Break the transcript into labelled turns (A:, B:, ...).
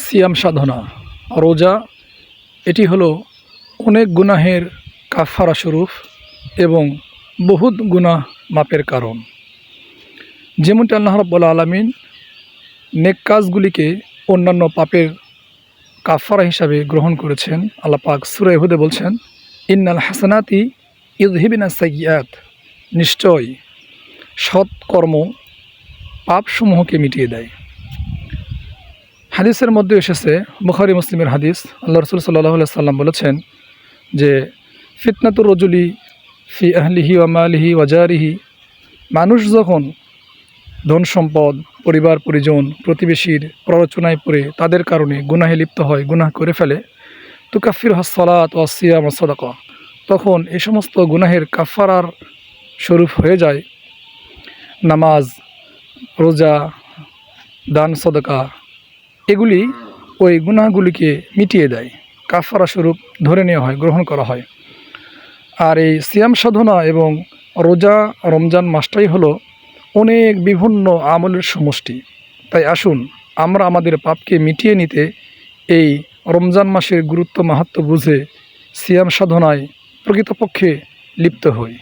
A: সিয়াম সাধনা, রোজা, এটি হলো অনেক গুনাহের কাফারা স্বরূপ এবং বহুত গুনাহ মাপের কারণ। যেমনটি আল্লাহ রাব্বুল আলামিন নেক কাজগুলিকে অন্যান্য পাপের কাফারা হিসাবে গ্রহণ করেছেন। আল্লাহ পাক সূরা হুদে বলছেন, ইন্নাল হাসানাতি ইযহিবিনাস সাইয়্যাত, নিশ্চয় সৎকর্ম পাপসমূহকে মিটিয়ে দেয়। হাদিসের মধ্যে এসেছে, বুখারী মুসলিমের হাদিস, আল্লাহ রাসূল সাল্লাল্লাহু আলাইহি সাল্লাম বলেছেন যে ফিতনাতুর রজুলি ফি আহলিহি ওয়া মালিহি ওয়া জারিহি, মানুষ যখন ধন সম্পদ, পরিবার পরিজন, প্রতিবেশীর প্ররোচনায় পড়ে তাদের কারণে গুনাহে লিপ্ত হয়, গুনাহ করে ফেলে, তুকাফিরুহাস সালাত ওয়াস সিয়াম ওয়াস সাদাকা, তখন এই সমস্ত গুনাহের কাফারার স্বরূপ হয়ে যায় নামাজ, রোজা, দান সদকা। এগুলি ওই গুনাহগুলিকে মিটিয়ে দেয়, কাফারা স্বরূপ ধরে নেওয়া হয়, গ্রহণ করা হয়। আর এই সিয়াম সাধনা এবং রোজা, রমজান মাসটাই হলো অনেক বিভিন্ন আমলের সমষ্টি। তাই আসুন আমরা আমাদের পাপকে মিটিয়ে নিতে এই রমজান মাসের গুরুত্ব মাহাত্ম্য বুঝে সিয়াম সাধনায় প্রকৃতপক্ষে লিপ্ত হই।